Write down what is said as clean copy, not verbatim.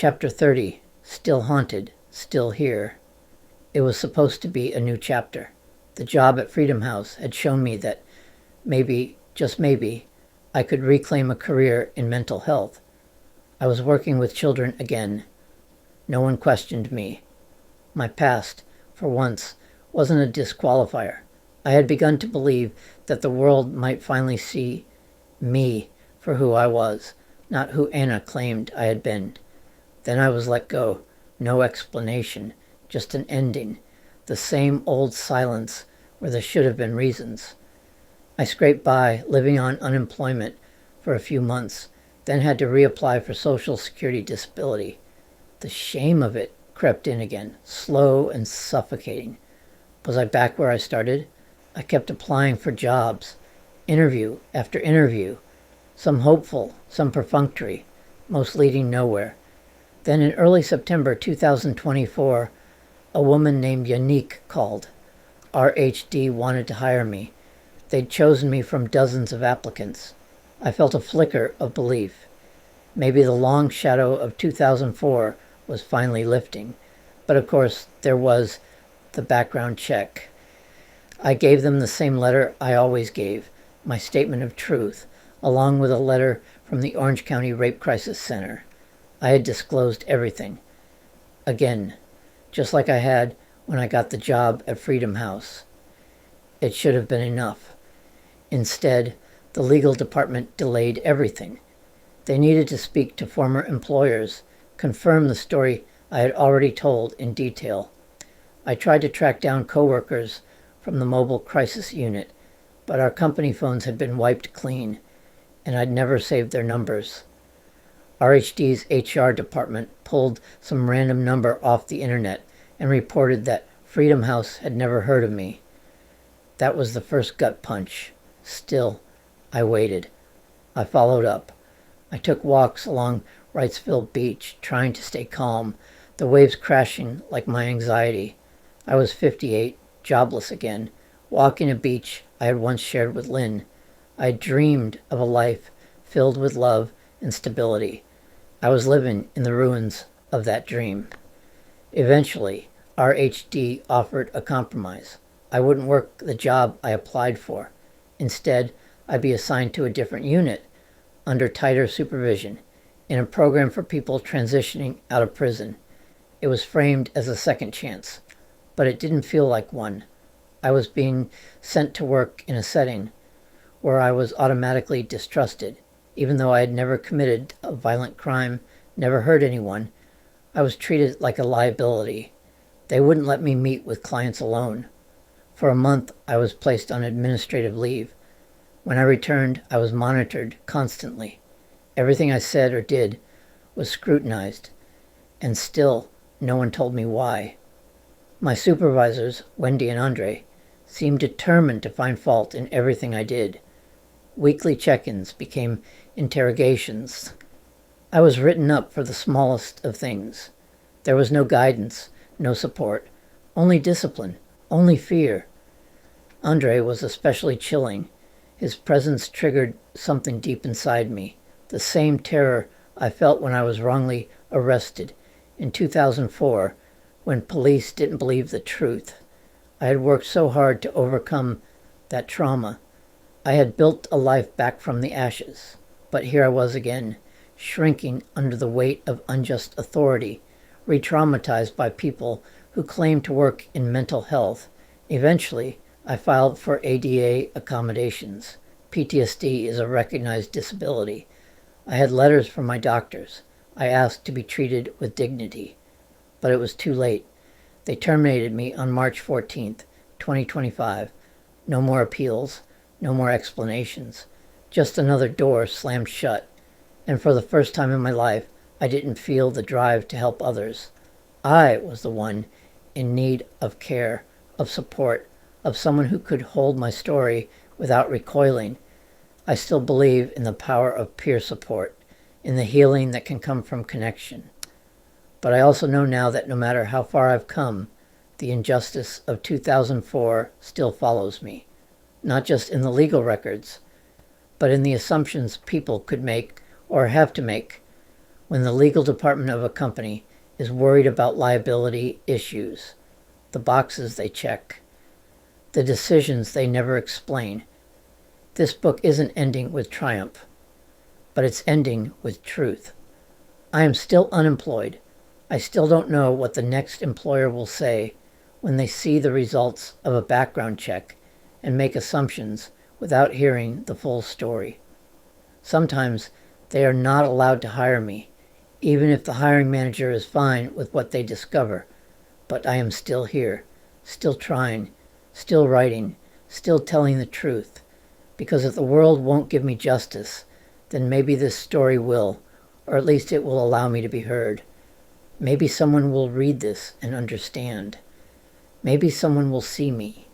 Chapter 30, Still Haunted, Still Here. It was supposed to be a new chapter. The job at Freedom House had shown me that maybe, just maybe, I could reclaim a career in mental health. I was working with children again. No one questioned me. My past, for once, wasn't a disqualifier. I had begun to believe that the world might finally see me for who I was, not who Anna claimed I had been. Then I was let go. No explanation, just an ending. The same old silence where there should have been reasons. I scraped by, living on unemployment for a few months, then had to reapply for Social Security disability. The shame of it crept in again, slow and suffocating. Was I back where I started? I kept applying for jobs, interview after interview, some hopeful, some perfunctory, most leading nowhere. Then in early September 2024, a woman named Yannick called. RHD wanted to hire me. They'd chosen me from dozens of applicants. I felt a flicker of belief. Maybe the long shadow of 2004 was finally lifting. But of course, there was the background check. I gave them the same letter I always gave, my statement of truth, along with a letter from the Orange County Rape Crisis Center. I had disclosed everything. Again, just like I had when I got the job at Freedom House. It should have been enough. Instead, the legal department delayed everything. They needed to speak to former employers, confirm the story I had already told in detail. I tried to track down coworkers from the mobile crisis unit, but our company phones had been wiped clean, and I'd never saved their numbers. RHD's HR department pulled some random number off the internet and reported that Freedom House had never heard of me. That was the first gut punch. Still, I waited. I followed up. I took walks along Wrightsville Beach, trying to stay calm, the waves crashing like my anxiety. I was 58, jobless again, walking a beach I had once shared with Lynn. I dreamed of a life filled with love and stability. I was living in the ruins of that dream. Eventually, RHD offered a compromise. I wouldn't work the job I applied for. Instead, I'd be assigned to a different unit, under tighter supervision, in a program for people transitioning out of prison. It was framed as a second chance, but it didn't feel like one. I was being sent to work in a setting where I was automatically distrusted. Even though I had never committed a violent crime, never hurt anyone, I was treated like a liability. They wouldn't let me meet with clients alone. For a month, I was placed on administrative leave. When I returned, I was monitored constantly. Everything I said or did was scrutinized, and still no one told me why. My supervisors, Wendy and Andre, seemed determined to find fault in everything I did. Weekly check-ins became interrogations. I was written up for the smallest of things. There was no guidance, no support, only discipline, only fear. Andre was especially chilling. His presence triggered something deep inside me, the same terror I felt when I was wrongly arrested in 2004, when police didn't believe the truth. I had worked so hard to overcome that trauma. I had built a life back from the ashes, but here I was again, shrinking under the weight of unjust authority, re-traumatized by people who claimed to work in mental health. Eventually, I filed for ADA accommodations. PTSD is a recognized disability. I had letters from my doctors. I asked to be treated with dignity, but it was too late. They terminated me on March 14th, 2025. No more appeals. No more explanations. Just another door slammed shut. And for the first time in my life, I didn't feel the drive to help others. I was the one in need of care, of support, of someone who could hold my story without recoiling. I still believe in the power of peer support, in the healing that can come from connection. But I also know now that no matter how far I've come, the injustice of 2004 still follows me. Not just in the legal records, but in the assumptions people could make or have to make when the legal department of a company is worried about liability issues, the boxes they check, the decisions they never explain. This book isn't ending with triumph, but it's ending with truth. I am still unemployed. I still don't know what the next employer will say when they see the results of a background check and make assumptions without hearing the full story. Sometimes they are not allowed to hire me, even if the hiring manager is fine with what they discover. But I am still here, still trying, still writing, still telling the truth. Because if the world won't give me justice, then maybe this story will, or at least it will allow me to be heard. Maybe someone will read this and understand. Maybe someone will see me.